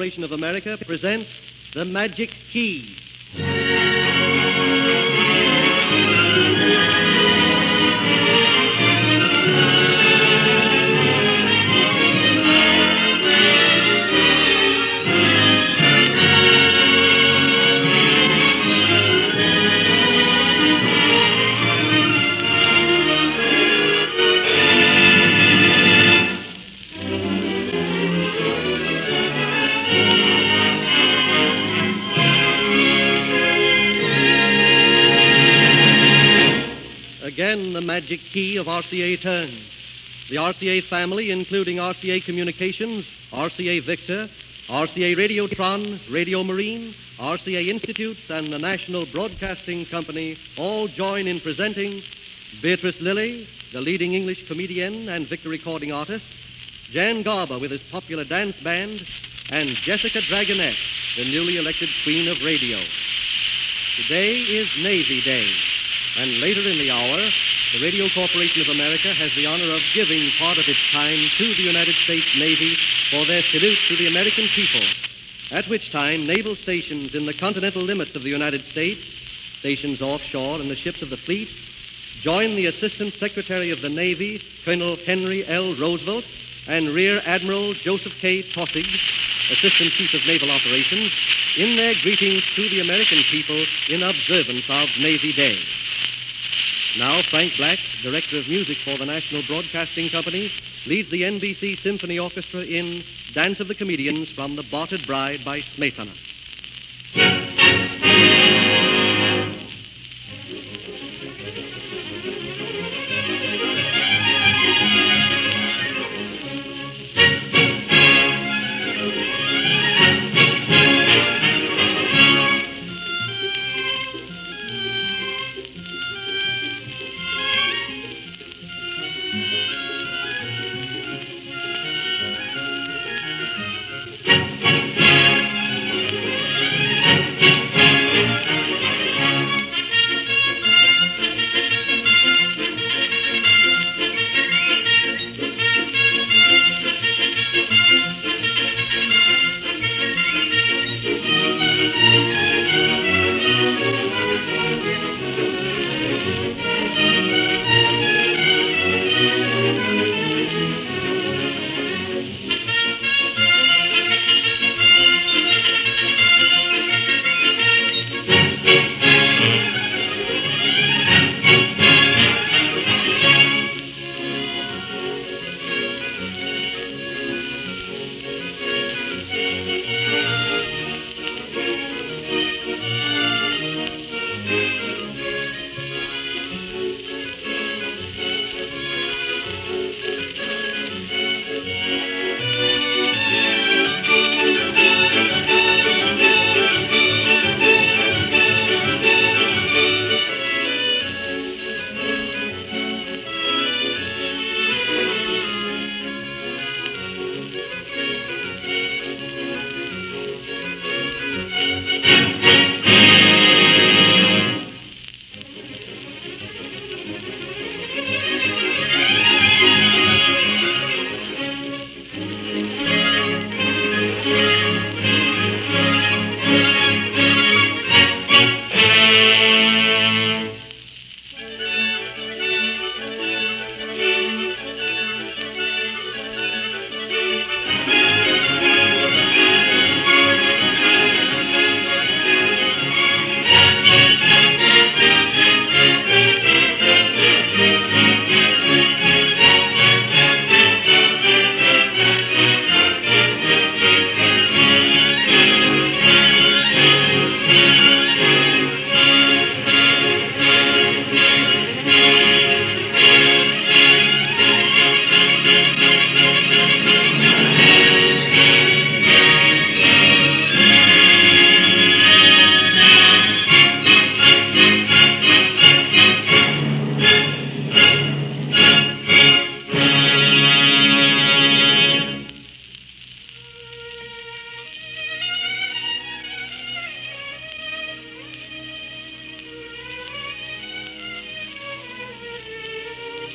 Corporation of America presents the Magic Key. Again, the magic key of RCA turns. The RCA family, including RCA Communications, RCA Victor, RCA Radiotron, Radio Marine, RCA Institutes, and the National Broadcasting Company, all join in presenting Beatrice Lilly, the leading English comedian and Victor recording artist, Jan Garber with his popular dance band, and Jessica Dragonette, the newly elected Queen of Radio. Today is Navy Day. And later in the hour, the Radio Corporation of America has the honor of giving part of its time to the United States Navy for their salute to the American people, at which time naval stations in the continental limits of the United States, stations offshore and the ships of the fleet, join the Assistant Secretary of the Navy, Colonel Henry L. Roosevelt, and Rear Admiral Joseph K. Taussig, Assistant Chief of Naval Operations, in their greetings to the American people in observance of Navy Day. Now, Frank Black, Director of Music for the National Broadcasting Company, leads the NBC Symphony Orchestra in Dance of the Comedians from The Bartered Bride by Smetana.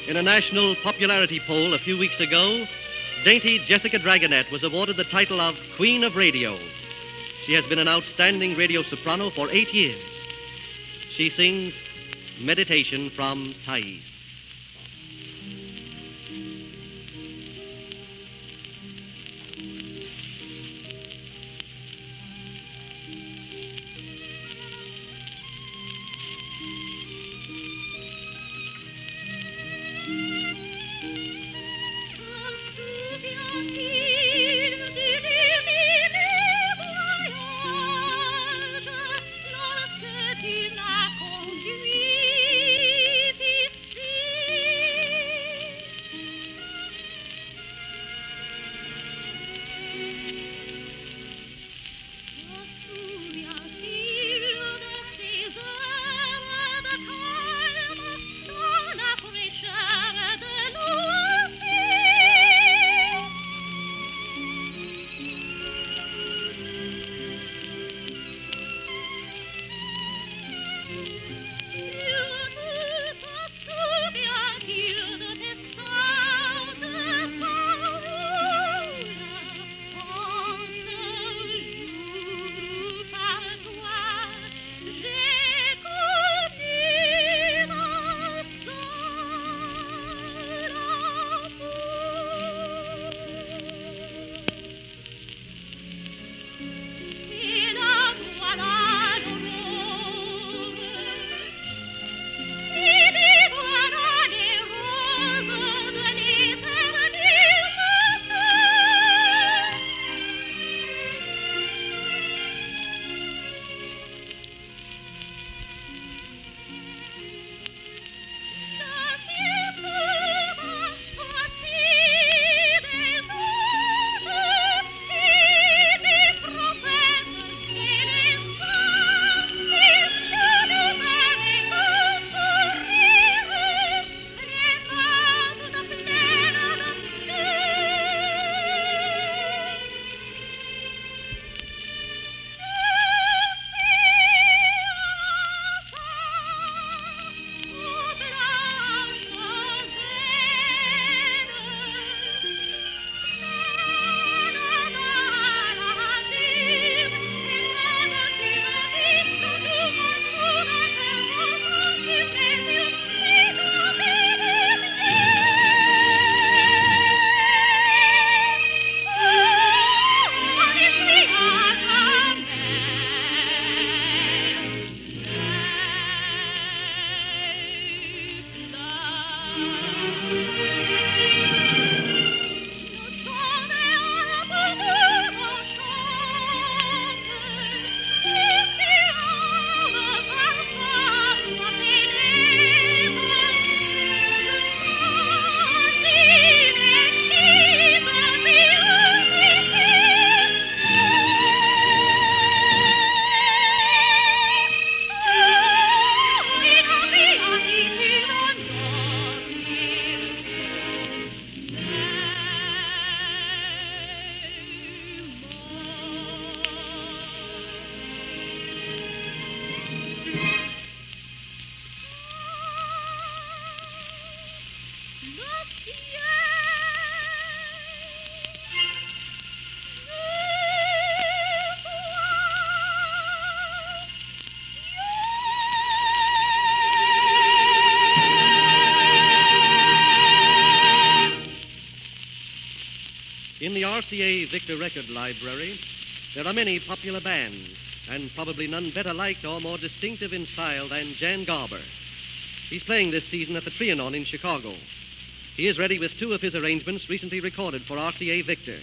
In a national popularity poll a few weeks ago, dainty Jessica Dragonette was awarded the title of Queen of Radio. She has been an outstanding radio soprano for 8 years. She sings Meditation from Taussig. In the RCA Victor Record Library, there are many popular bands, and probably none better liked or more distinctive in style than Jan Garber. He's playing this season at the Trianon in Chicago. He is ready with two of his arrangements recently recorded for RCA Victor,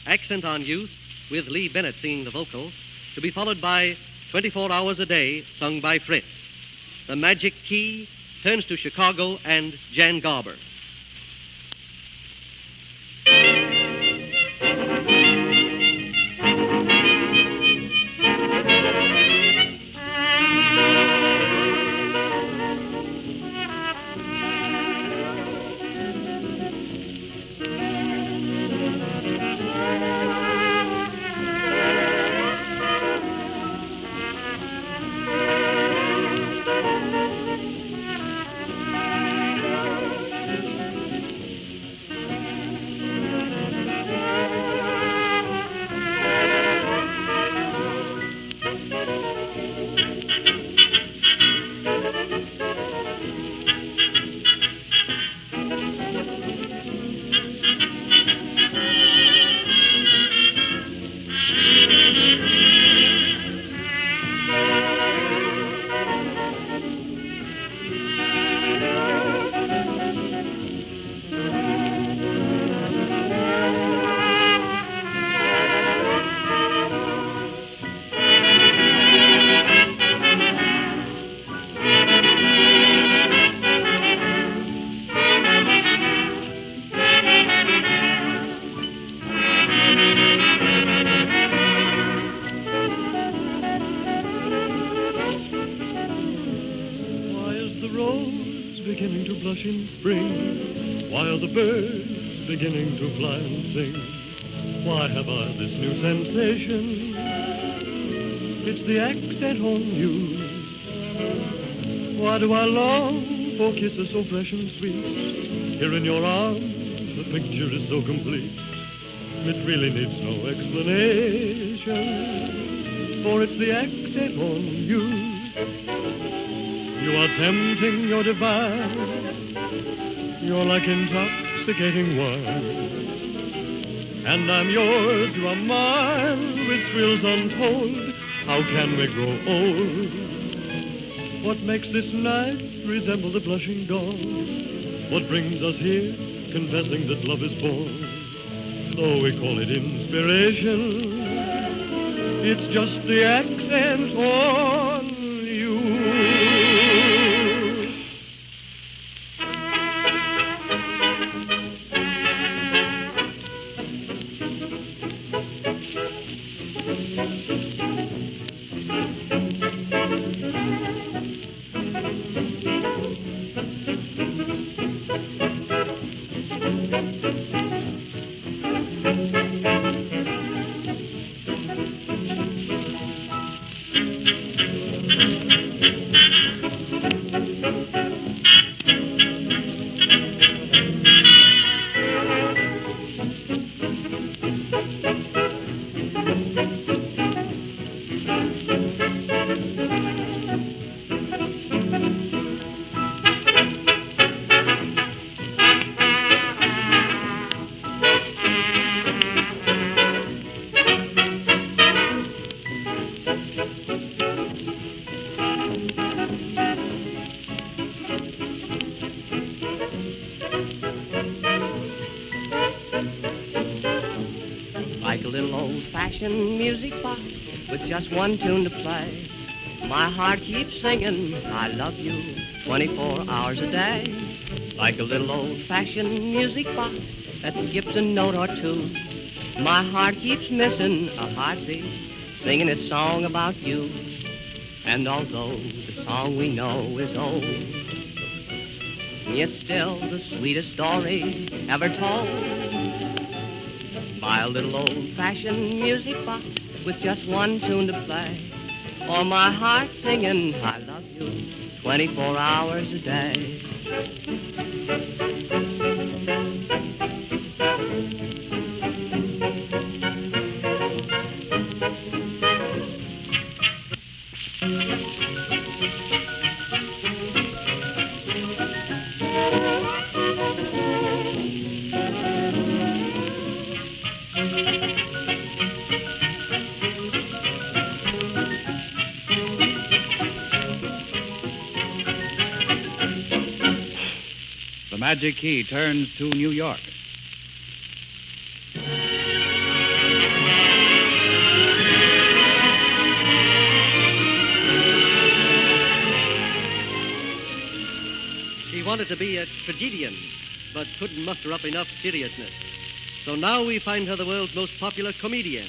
Accent on Youth, with Lee Bennett singing the vocals, to be followed by 24 Hours a Day, sung by Fritz. The Magic Key turns to Chicago and Jan Garber. beginning to blush in spring, while the birds beginning to fly and sing. Why have I this new sensation? It's the accent on you. Why do I long for kisses so fresh and sweet? Here in your arms, the picture is so complete. It really needs no explanation, for it's the accent on you. You are tempting, you're divine. You're like intoxicating wine. And I'm yours, you are mine, with thrills untold. How can we grow old? What makes this night resemble the blushing dawn? What brings us here, confessing that love is born? Though we call it inspiration, it's just the accent on you. Music box with just one tune to play. My heart keeps singing, I love you 24 hours a day. Like a little old-fashioned music box that skips a note or two. My heart keeps missing a heartbeat, singing its song about you. And although the song we know is old, it's still the sweetest story ever told. By a little old-fashioned music box with just one tune to play. Or my heart singing, I love you 24 hours a day. The Magic Key turns to New York. She wanted to be a tragedian, but couldn't muster up enough seriousness. So now we find her the world's most popular comedian.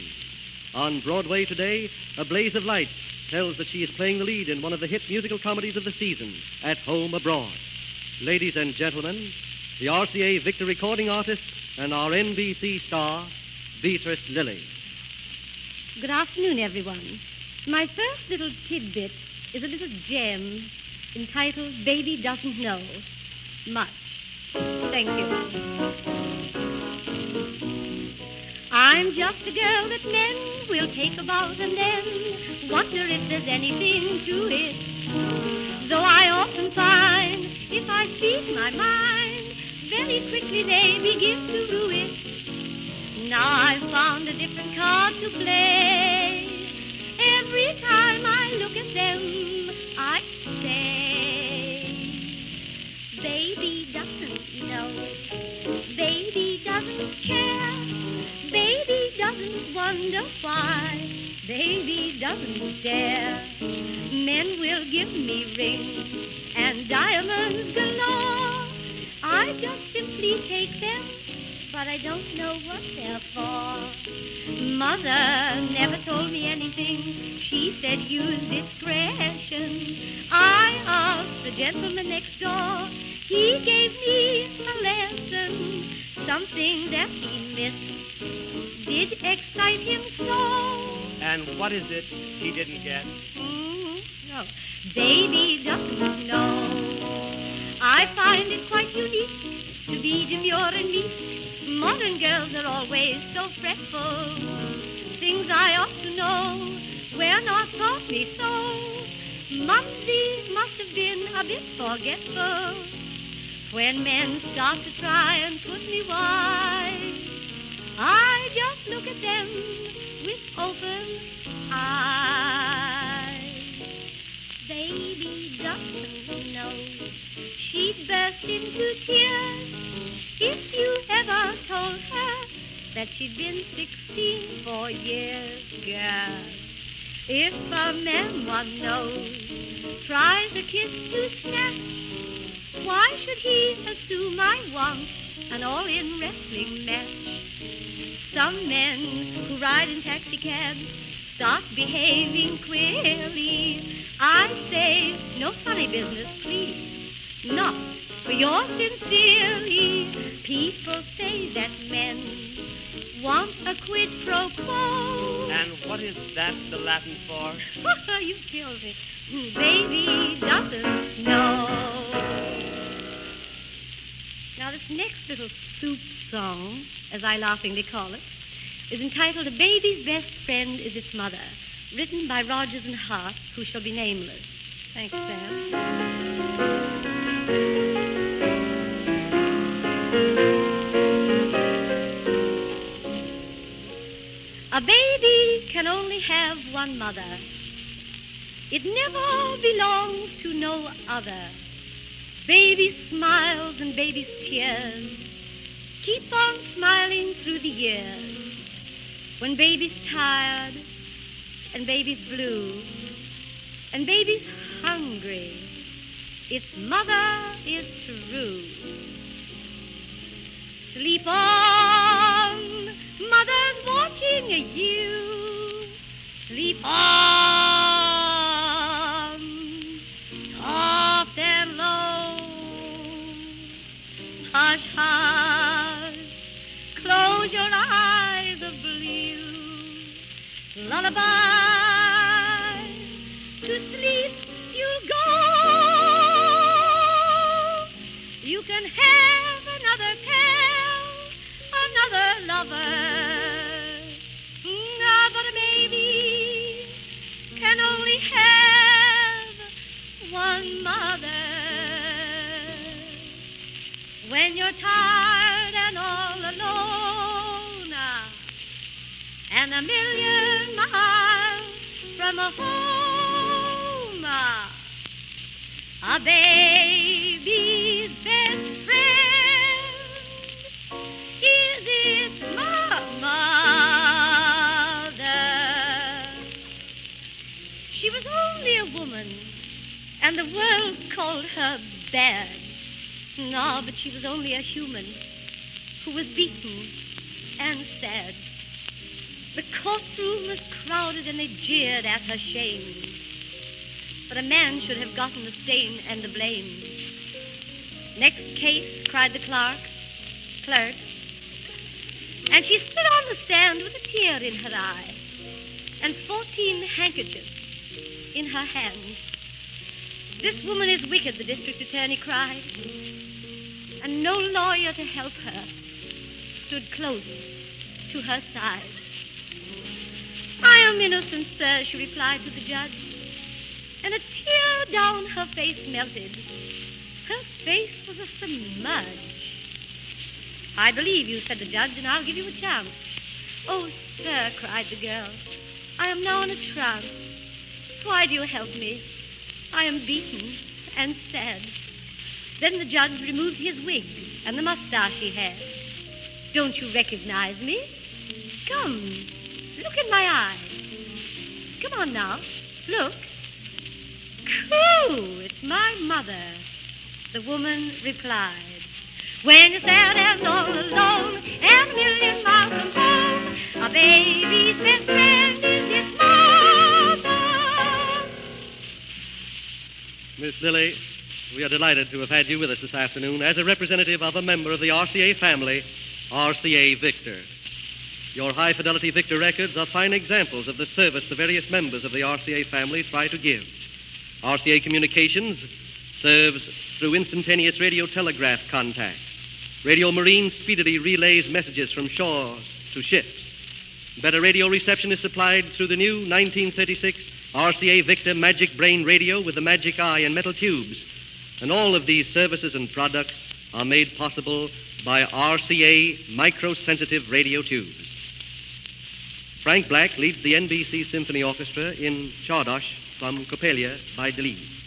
On Broadway today, A Blaze of Light tells that she is playing the lead in one of the hit musical comedies of the season, At Home Abroad. Ladies and gentlemen, the RCA Victor recording artist and our NBC star, Beatrice Lilly. Good afternoon, everyone. My first little tidbit is a little gem entitled Baby Doesn't Know Much. Thank you. I'm just a girl that men will take about and then wonder if there's anything to it. Though I often find if I speak my mind, very quickly they begin to rue it. Now I've found a different card to play. Every time I look at them, I say, baby doesn't know, baby doesn't care, baby doesn't wonder why, baby doesn't dare. Men will give me rings and diamonds galore. I just simply take them, but I don't know what they're for. Mother never told me anything. She said use discretion. I asked the gentleman next door He gave me a lesson, something that he missed did excite him so. And what is it he didn't get? No, baby doesn't know. I find it quite unique to be demure and meek. Modern girls are always so fretful. Things I ought to know were not taught me so. Mumsy must have been a bit forgetful when men start to try and put me wise. I just look at them with open eyes. Baby doesn't know she'd burst into tears if you ever told her that she'd been 16 for years. Girl, if a man one knows tries a kiss to snatch, why should he assume I want an all-in wrestling match? Some men who ride in taxicabs start behaving queerly. I say, no funny business, please. Not for yours sincerely. People say that men want a quid pro quo. And what is that the Latin for? You killed me. Baby doesn't know. Now, this next little soup song, as I laughingly call it, is entitled A Baby's Best Friend Is Its Mother, written by Rogers and Hart, who shall be nameless. Thanks, Sam. A baby can only have one mother. It never belongs to no other. Baby's smiles and baby's tears keep on smiling through the years. When baby's tired and baby's blue and baby's hungry, its mother is true. Sleep on, mother's watching you. Sleep on, soft and low. Hush, hush, close your eyes of blue. Lullaby, to sleep you'll go. You can have another pal, another lover. But a baby can only have one mother. When you're tired and all alone, and a million miles from a home, a baby's best friend is its mother. She was only a woman, and the world called her bad. No, but she was only a human who was beaten and sad. The courtroom was crowded and they jeered at her shame. But a man should have gotten the stain and the blame. Next case, cried the clerk. And she stood on the stand with a tear in her eye and 14 handkerchiefs in her hands. This woman is wicked, the district attorney cried. And no lawyer to help her stood close to her side. I am innocent, sir, she replied to the judge. And a tear down her face melted. Her face was a smudge. I believe you, said the judge, and I'll give you a chance. Oh, sir, cried the girl, I am now in a trance. Why do you help me? I am beaten and sad. Then the judge removed his wig and the mustache he had. Don't you recognize me? Come, look in my eyes. Come on now, look. Coo, it's my mother, the woman replied. When you're sad and all alone and a million miles from home, a baby's best friend is its mother. Miss Lily, We are delighted to have had you with us this afternoon as a representative of a member of the RCA family, RCA Victor. Your high-fidelity Victor records are fine examples of the service the various members of the RCA family try to give. RCA Communications serves through instantaneous radio telegraph contact. Radio Marine speedily relays messages from shores to ships. Better radio reception is supplied through the new 1936 RCA Victor Magic Brain Radio with the magic eye and metal tubes. And all of these services and products are made possible by RCA microsensitive radio tubes. Frank Black leads the NBC Symphony Orchestra in Czardosh from Coppelia by Deleuze.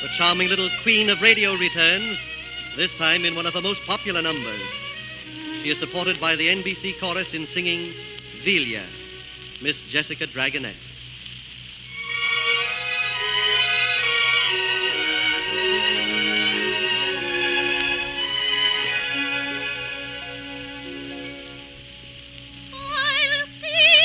The charming little queen of radio returns, this time in one of her most popular numbers. She is supported by the NBC chorus in singing Velia, Miss Jessica Dragonette. About a Velia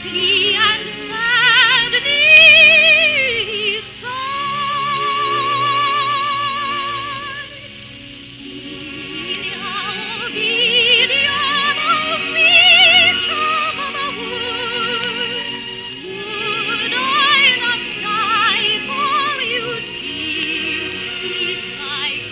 pity and sadly sighed. Viriamo, viriamo, figlio of the world. Would I not die for you, dear, if I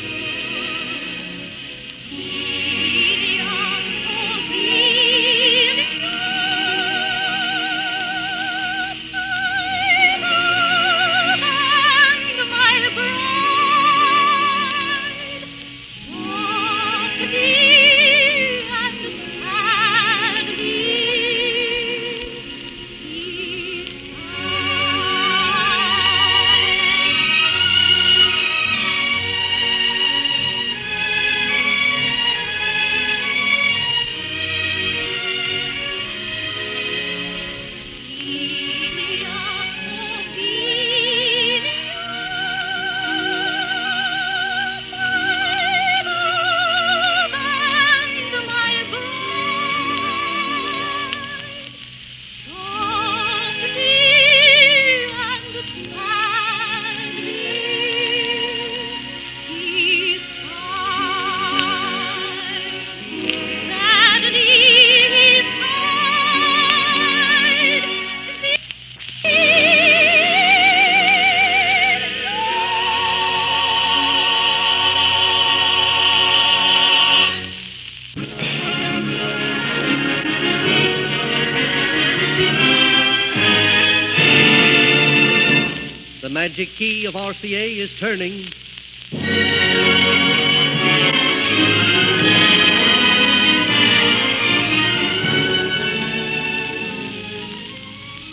The magic key of RCA is turning.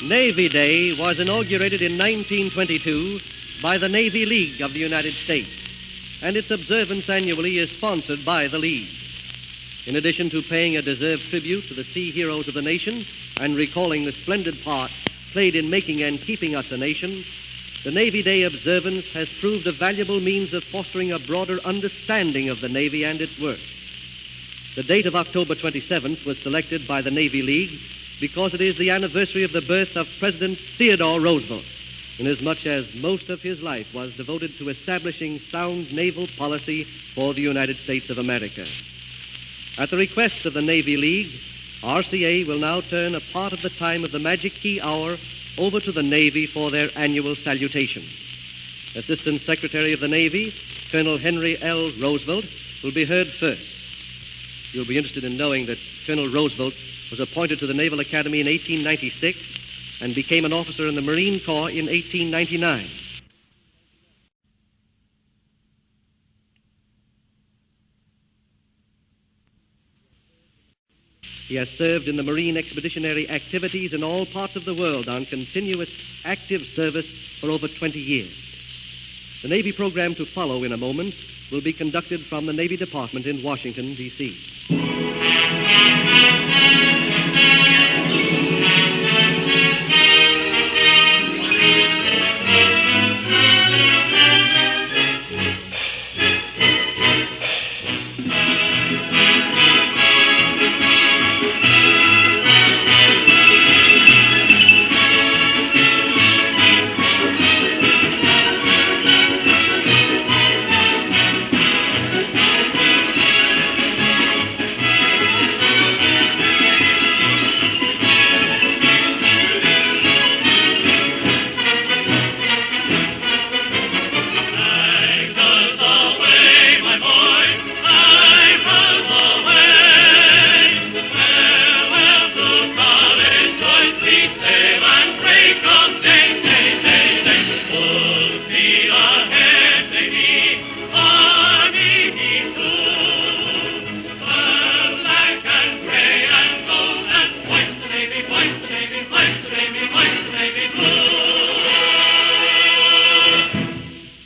Navy Day was inaugurated in 1922 by the Navy League of the United States, and its observance annually is sponsored by the League. In addition to paying a deserved tribute to the sea heroes of the nation and recalling the splendid part played in making and keeping us a nation, the Navy Day observance has proved a valuable means of fostering a broader understanding of the Navy and its work. The date of October 27th was selected by the Navy League because it is the anniversary of the birth of President Theodore Roosevelt, inasmuch as most of his life was devoted to establishing sound naval policy for the United States of America. At the request of the Navy League, RCA will now turn a part of the time of the Magic Key Hour over to the Navy for their annual salutation. Assistant Secretary of the Navy, Colonel Henry L. Roosevelt, will be heard first. You'll be interested in knowing that Colonel Roosevelt was appointed to the Naval Academy in 1896 and became an officer in the Marine Corps in 1899. He has served in the Marine expeditionary activities in all parts of the world on continuous active service for over 20 years. The Navy program to follow in a moment will be conducted from the Navy Department in Washington, D.C.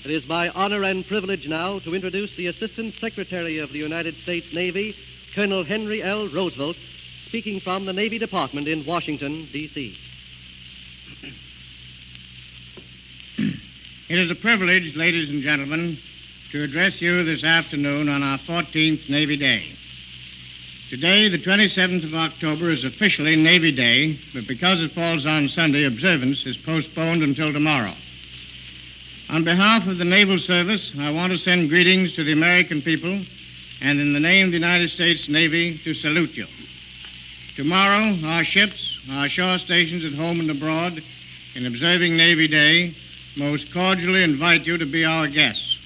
It is my honor and privilege now to introduce the Assistant Secretary of the United States Navy, Colonel Henry L. Roosevelt, speaking from the Navy Department in Washington, D.C. It is a privilege, ladies and gentlemen, to address you this afternoon on our 14th Navy Day. Today, the 27th of October, is officially Navy Day, but because it falls on Sunday, observance is postponed until tomorrow. On behalf of the Naval Service, I want to send greetings to the American people and in the name of the United States Navy to salute you. Tomorrow, our ships, our shore stations at home and abroad, in observing Navy Day, most cordially invite you to be our guests.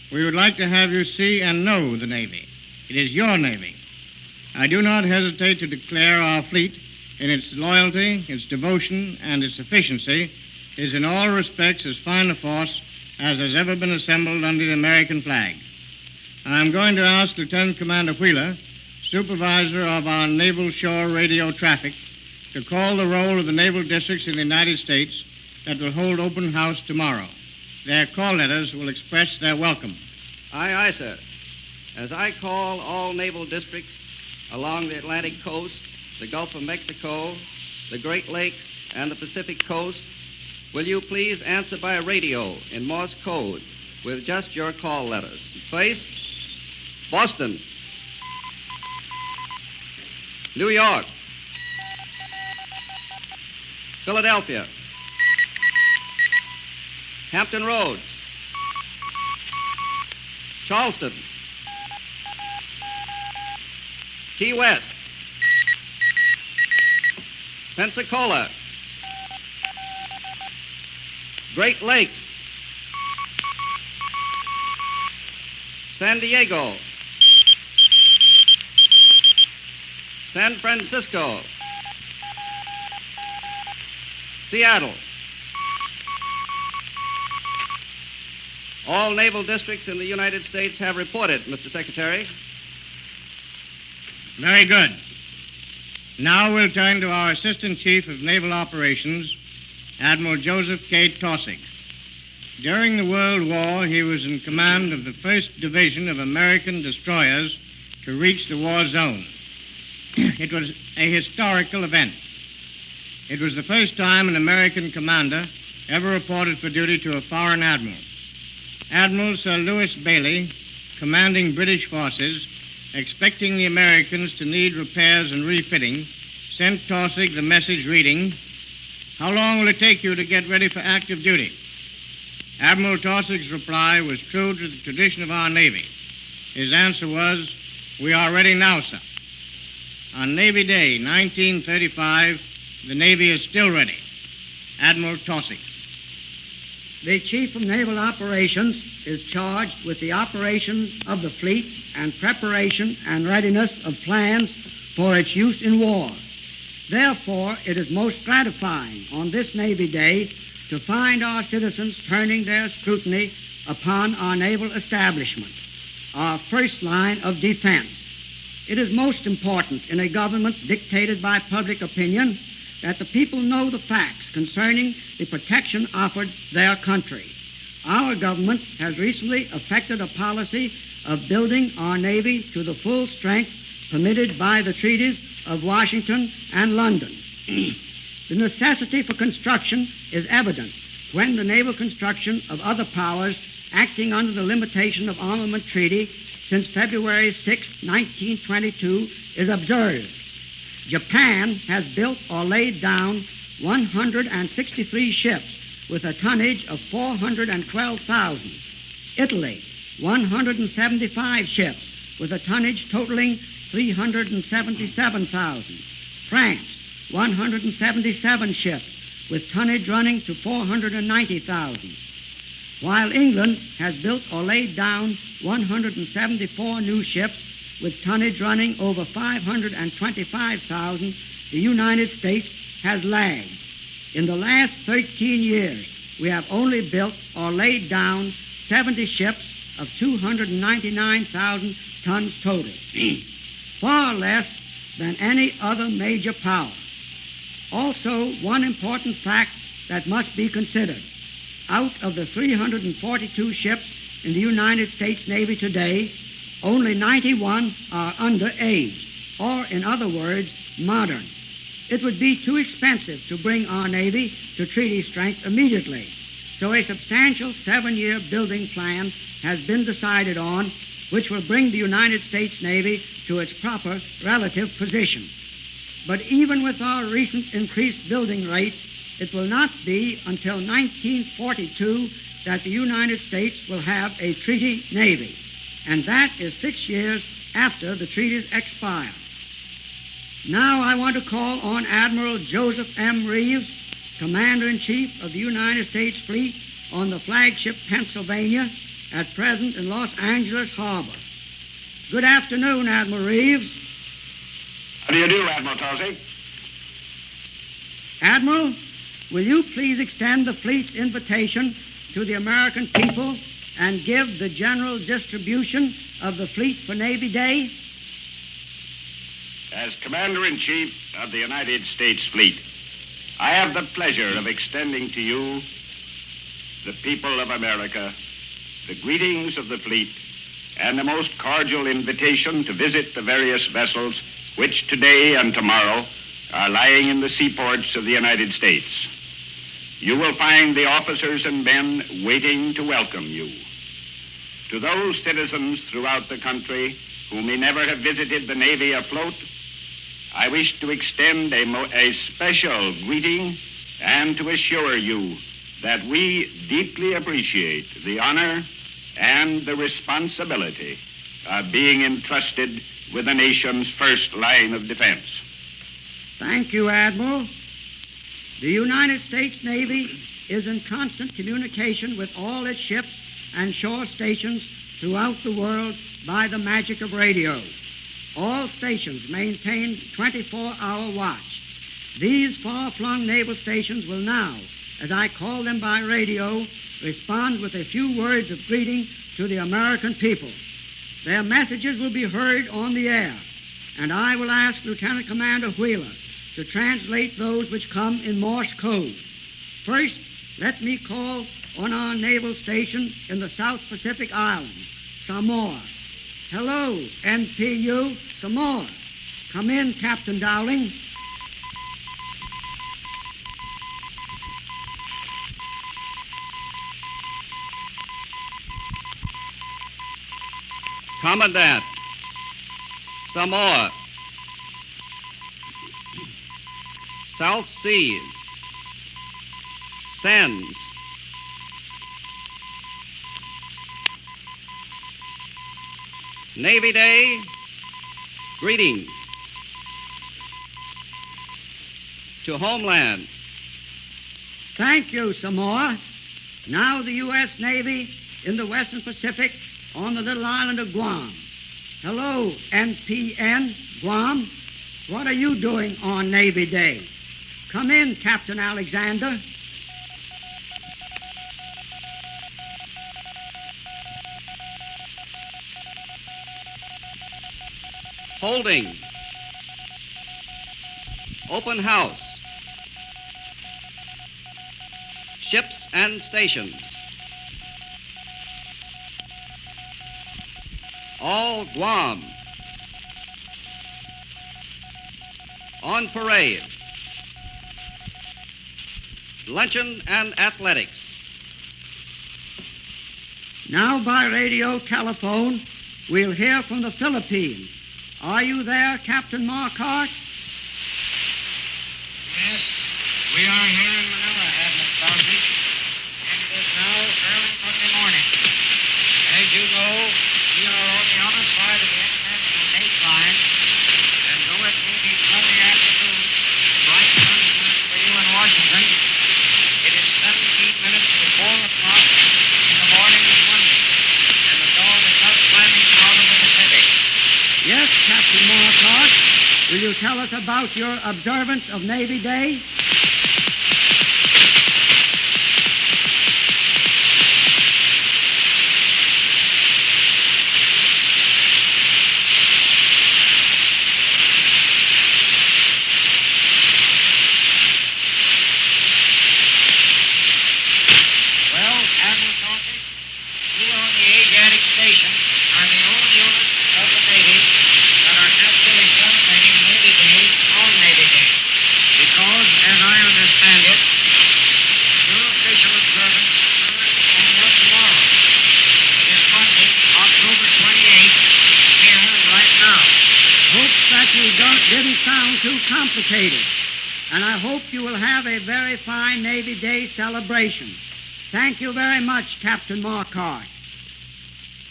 We would like to have you see and know the Navy. It is your Navy. I do not hesitate to declare our fleet, in its loyalty, its devotion, and its efficiency, is in all respects as fine a force as has ever been assembled under the American flag. I am going to ask Lieutenant Commander Wheeler, supervisor of our naval shore radio traffic, to call the roll of the naval districts in the United States that will hold open house tomorrow. Their call letters will express their welcome. Aye, aye, sir. As I call all naval districts along the Atlantic coast, the Gulf of Mexico, the Great Lakes, and the Pacific coast, will you please answer by radio in Morse code with just your call letters? Place, Boston, New York, Philadelphia, Hampton Roads, Charleston, Key West, Pensacola, Great Lakes, San Diego, San Francisco, Seattle. All naval districts in the United States have reported, Mr. Secretary. Very good. Now we'll turn to our Assistant Chief of Naval Operations, Admiral Joseph K. Taussig. During the World War, he was in command of the 1st Division of American destroyers to reach the war zone. It was a historical event. It was the first time an American commander ever reported for duty to a foreign admiral. Admiral Sir Lewis Bailey, commanding British forces, expecting the Americans to need repairs and refitting, sent Taussig the message reading, "How long will it take you to get ready for active duty?" Admiral Taussig's reply was true to the tradition of our Navy. His answer was, "We are ready now, sir." On Navy Day, 1935, the Navy is still ready. Admiral Taussig. The Chief of Naval Operations is charged with the operations of the fleet and preparation and readiness of plans for its use in war. Therefore, it is most gratifying on this Navy Day to find our citizens turning their scrutiny upon our naval establishment, our first line of defense. It is most important in a government dictated by public opinion that the people know the facts concerning the protection offered their country. Our government has recently effected a policy of building our Navy to the full strength permitted by the treaties of Washington and London. The necessity for construction is evident when the naval construction of other powers acting under the Limitation of Armament Treaty since February 6, 1922, is observed. Japan has built or laid down 163 ships with a tonnage of 412,000. Italy, 175 ships with a tonnage totaling 377,000. France, 177 ships with tonnage running to 490,000. While England has built or laid down 174 new ships with tonnage running over 525,000, the United States has lagged. In the last 13 years, we have only built or laid down 70 ships of 299,000 tons total, far less than any other major power. Also, one important fact that must be considered. Out of the 342 ships in the United States Navy today, only 91 are under age, or in other words, modern. It would be too expensive to bring our Navy to treaty strength immediately. So a substantial 7-year building plan has been decided on, which will bring the United States Navy to its proper relative position. But even with our recent increased building rate, it will not be until 1942 that the United States will have a treaty navy, and that is 6 years after the treaties expire. Now I want to call on Admiral Joseph M. Reeves, Commander-in-Chief of the United States Fleet on the flagship Pennsylvania, at present in Los Angeles Harbor. Good afternoon, Admiral Reeves. How do you do, Admiral Taussig? Admiral, will you please extend the fleet's invitation to the American people and give the general distribution of the fleet for Navy Day? As Commander-in-Chief of the United States Fleet, I have the pleasure of extending to you, the people of America, the greetings of the fleet and the most cordial invitation to visit the various vessels which today and tomorrow are lying in the seaports of the United States. You will find the officers and men waiting to welcome you. To those citizens throughout the country who may never have visited the Navy afloat, I wish to extend a special greeting and to assure you that we deeply appreciate the honor and the responsibility of being entrusted with the nation's first line of defense. Thank you, Admiral. The United States Navy is in constant communication with all its ships and shore stations throughout the world by the magic of radio. All stations maintain 24-hour watch. These far-flung naval stations will now, as I call them by radio, respond with a few words of greeting to the American people. Their messages will be heard on the air, and I will ask Lieutenant Commander Wheeler to translate those which come in Morse code. First, let me call on our naval station in the South Pacific Islands, Samoa. Hello, NPU, Samoa. Come in, Captain Dowling. Commandant, Samoa, South Seas, sends. Navy Day, greetings. To homeland. Thank you, Samoa. Now the U.S. Navy in the Western Pacific on the little island of Guam. Hello, NPN, Guam. What are you doing on Navy Day? Come in, Captain Alexander. Holding. Open house. Ships and stations. All Guam. On parade. Luncheon and athletics. Now by radio telephone, we'll hear from the Philippines. Are you there, Captain Marquardt? Yes, we are here in Manila, Admiral Taussig, and it is now early Monday morning. As you know, we are on the other side of the international date line, and though it may be Sunday afternoon, bright sunshine for you in Washington, it is 17 minutes to 4 o'clock in the morning of Monday, and the dawn is just climbing out of the Pacific. Yes, Captain Marquardt. Will you tell us about your observance of Navy Day? Well, Admiral Taussig, you on the Asiatic station are the only units of the Navy that are actually celebrating Navy Day on Navy Day. Because, as I sound too complicated. And I hope you will have a very fine Navy Day celebration. Thank you very much, Captain Marquardt.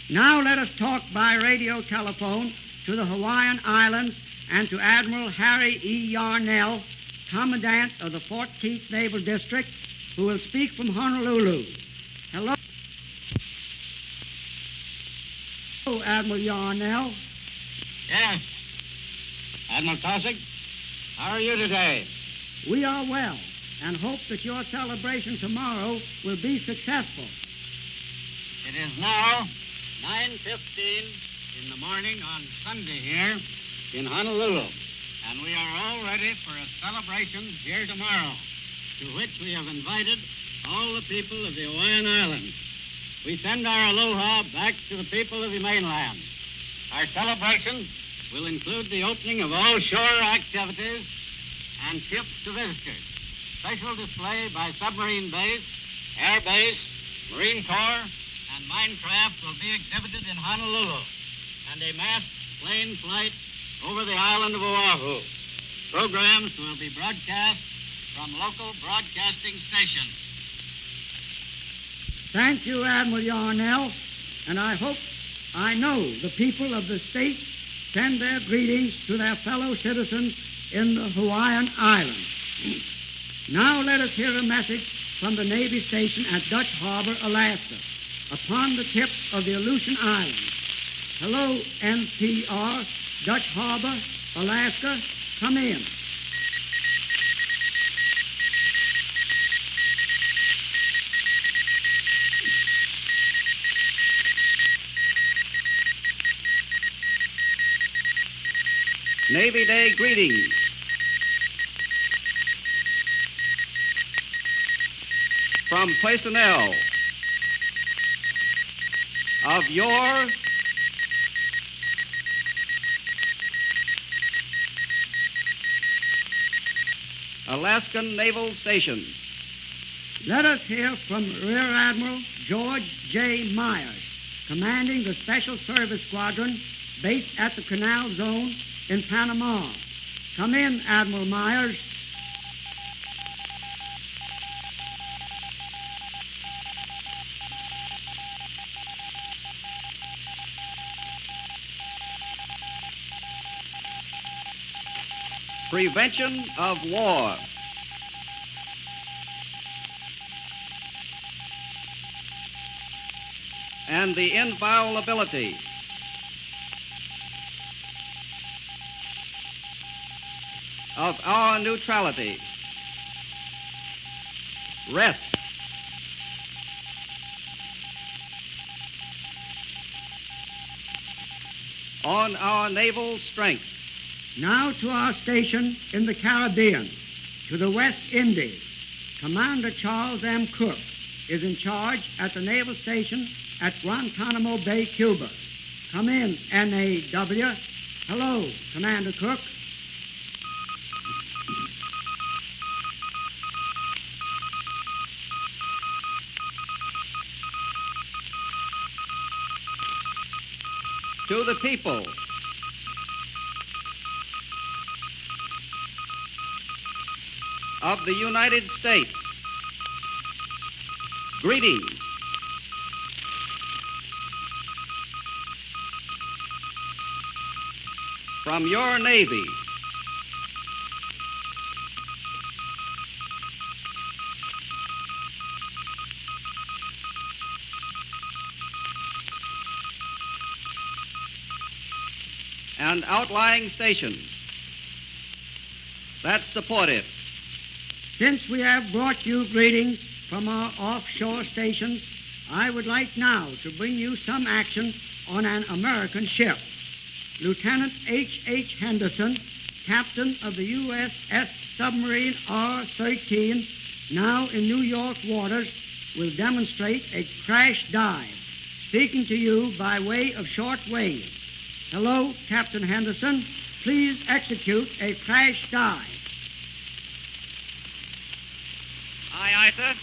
Now let us talk by radio telephone to the Hawaiian Islands and to Admiral Harry E. Yarnell, Commandant of the 14th Naval District, who will speak from Honolulu. Hello. Hello, Admiral Yarnell. Yes. Admiral Taussig, how are you today? We are well and hope that your celebration tomorrow will be successful. It is now 9:15 in the morning on Sunday here in Honolulu, and we are all ready for a celebration here tomorrow, to which we have invited all the people of the Hawaiian Islands. We send our aloha back to the people of the mainland. Our celebration will include the opening of all shore activities and ships to visitors. Special display by submarine base, air base, Marine Corps, and minecraft will be exhibited in Honolulu, and a masked plane flight over the island of Oahu. Programs will be broadcast from local broadcasting stations. Thank you, Admiral Yarnell, and I know the people of the state send their greetings to their fellow citizens in the Hawaiian Islands. Now let us hear a message from the Navy station at Dutch Harbor, Alaska, upon the tip of the Aleutian Islands. Hello, NPR, Dutch Harbor, Alaska, come in. Navy Day greetings. From personnel of your Alaskan Naval Station. Let us hear from Rear Admiral George J. Myers, commanding the Special Service Squadron based at the Canal Zone in Panama. Come in, Admiral Myers. Prevention of war. And the inviolability of our neutrality rests on our naval strength. Now to our station in the Caribbean, to the West Indies. Commander Charles M. Cook is in charge at the naval station at Guantanamo Bay, Cuba. Come in, NAW. Hello, Commander Cook. To the people of the United States, greetings. From your Navy. And outlying stations that support it. Since we have brought you greetings from our offshore stations, I would like now to bring you some action on an American ship. Lieutenant H.H. Henderson, captain of the USS submarine R-13, now in New York waters, will demonstrate a crash dive, speaking to you by way of short wave. Hello, Captain Henderson. Please execute a crash dive. Aye, sir.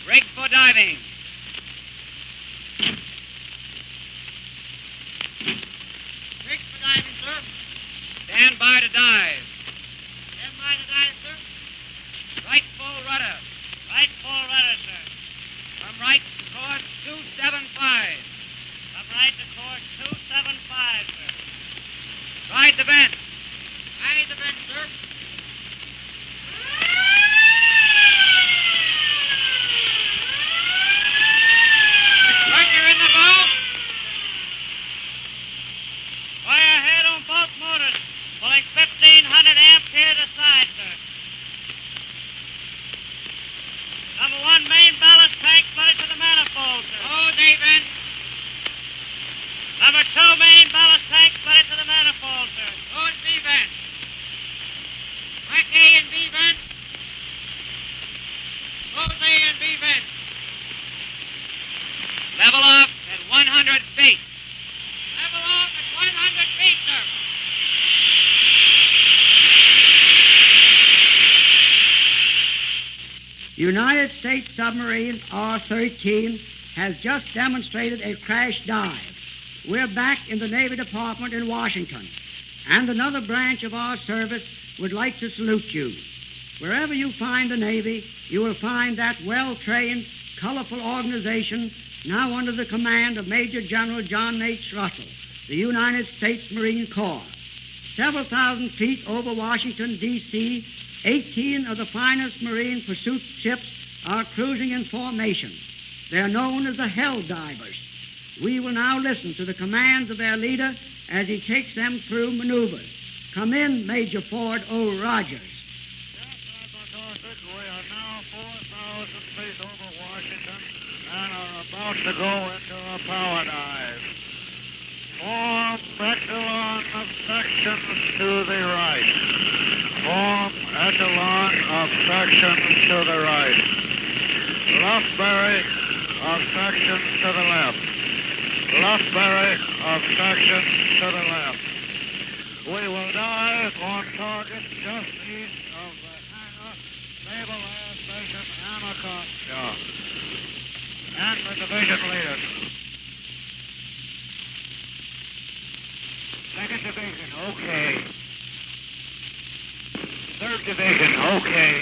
Rig for diving. Rig for diving, sir. Stand by to dive. Stand by to dive, sir. Right full rudder. Right full rudder, sir. From right to course 275. From right to course 275, sir. Ride the vent. Ride the vent, sir. Pressure in the bow. Fire ahead on both motors. Pulling 1,500 amps here to side, sir. Number 1 main ballast tank flooded to the manifold, sir. Hold the vent. Number 2 main ballast tank flooded to the manifold, sir. Hold B vent. Mark A and B vent. Hold A and B vent. Level off at 100 feet. Level off at 100 feet, sir. United States submarine R-13 has just demonstrated a crash dive. We're back in the Navy Department in Washington, and another branch of our service would like to salute you. Wherever you find the Navy, you will find that well-trained, colorful organization now under the command of Major General John H. Russell, the United States Marine Corps. Several thousand feet over Washington, D.C., 18 of the finest marine pursuit ships are cruising in formation. They are known as the Hell Divers. We will now listen to the commands of their leader as he takes them through maneuvers. Come in, Major Ford O. Rogers. Taussig, we are now 4,000 feet over Washington and are about to go into a power dive. Form echelon of sections to the right. Form echelon of sections to the right. Luftberry of sections to the left. Luftberry of sections to the left. We will dive on target just east of the hangar, Naval Air Station Anacostia. And the division leaders. Second division, okay. Third division, okay.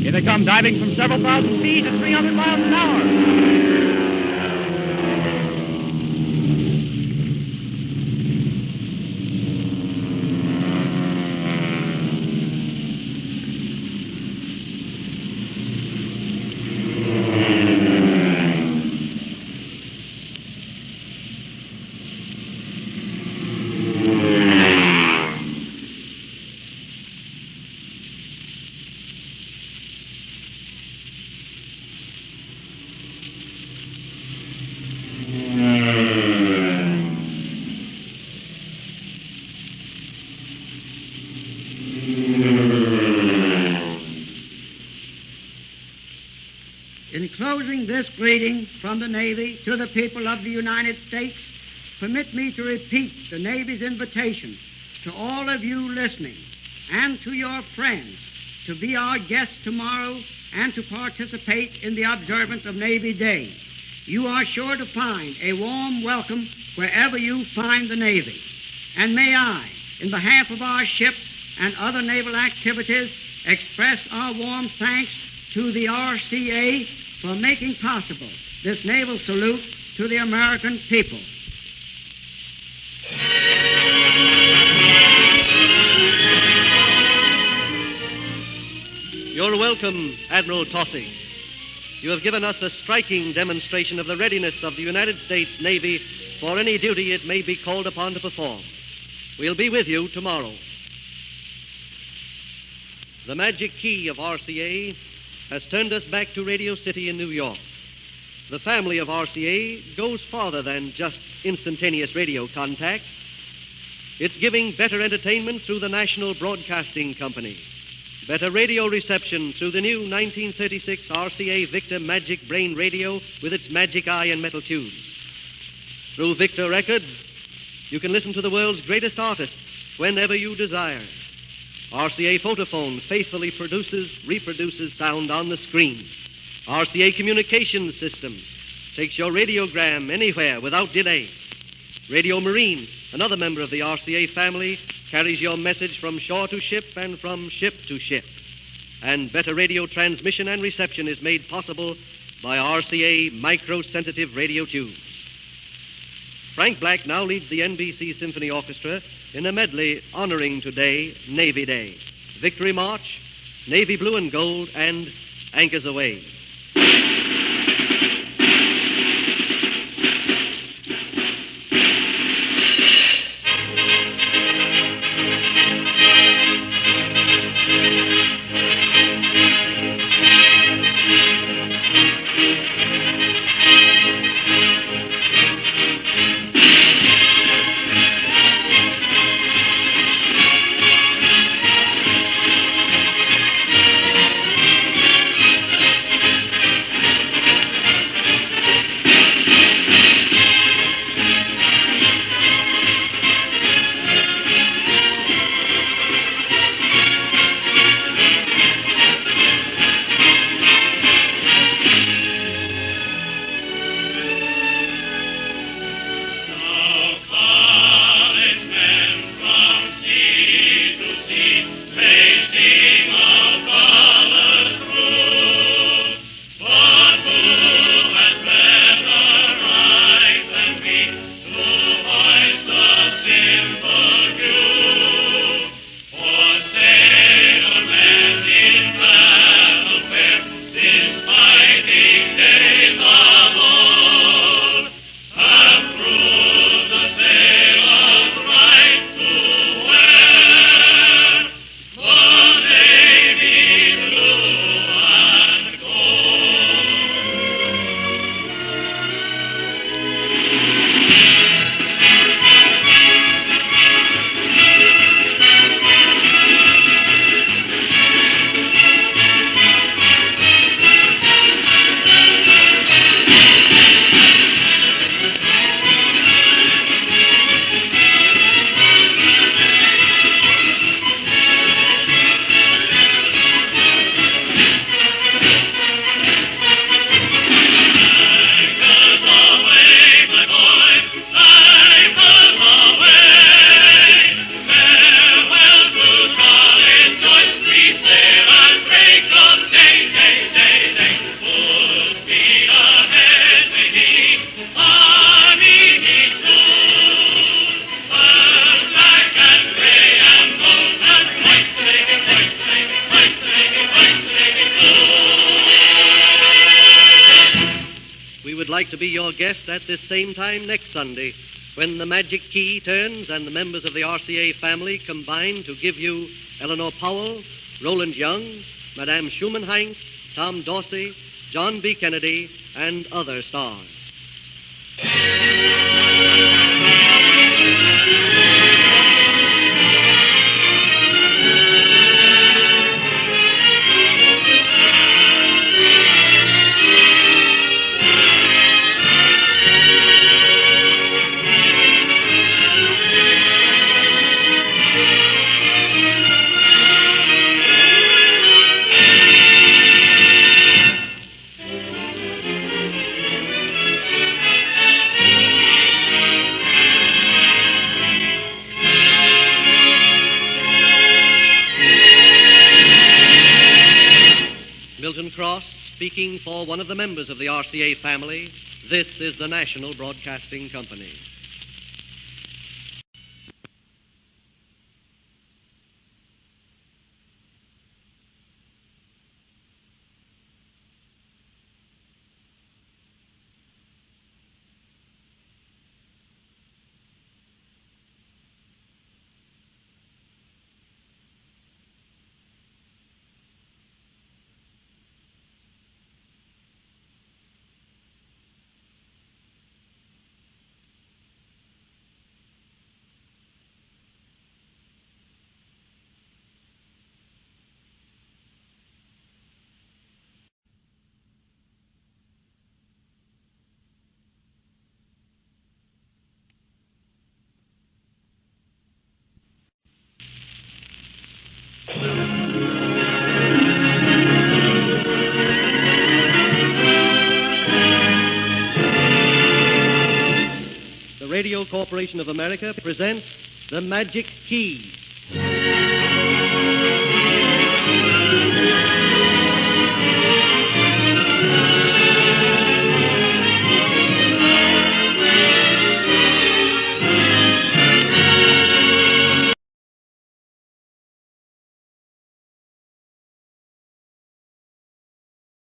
Here they come, diving from several thousand feet at 300 miles an hour. In closing this greeting from the Navy to the people of the United States, permit me to repeat the Navy's invitation to all of you listening and to your friends to be our guests tomorrow and to participate in the observance of Navy Day. You are sure to find a warm welcome wherever you find the Navy. And may I, in behalf of our ship and other naval activities, express our warm thanks to the RCA for making possible this naval salute to the American people. You're welcome, Admiral Taussig. You have given us a striking demonstration of the readiness of the United States Navy for any duty it may be called upon to perform. We'll be with you tomorrow. The Magic Key of RCA has turned us back to Radio City in New York. The family of RCA goes farther than just instantaneous radio contacts. It's giving better entertainment through the National Broadcasting Company, better radio reception through the new 1936 RCA Victor Magic Brain Radio with its magic eye and metal tubes. Through Victor Records, you can listen to the world's greatest artists whenever you desire. RCA Photophone faithfully reproduces sound on the screen. RCA Communications System takes your radiogram anywhere without delay. Radio Marine, another member of the RCA family, carries your message from shore to ship and from ship to ship. And better radio transmission and reception is made possible by RCA micro-sensitive radio tubes. Frank Black now leads the NBC Symphony Orchestra in a medley honoring today Navy Day, Victory March, Navy Blue and Gold, and Anchors Aweigh. To be your guest at this same time next Sunday, when the Magic Key turns and the members of the RCA family combine to give you Eleanor Powell, Roland Young, Madame Schumann-Heink, Tom Dorsey, John B. Kennedy, and other stars. Milton Cross, speaking for one of the members of the RCA family. This is the National Broadcasting Company. Radio Corporation of America presents The Magic Key.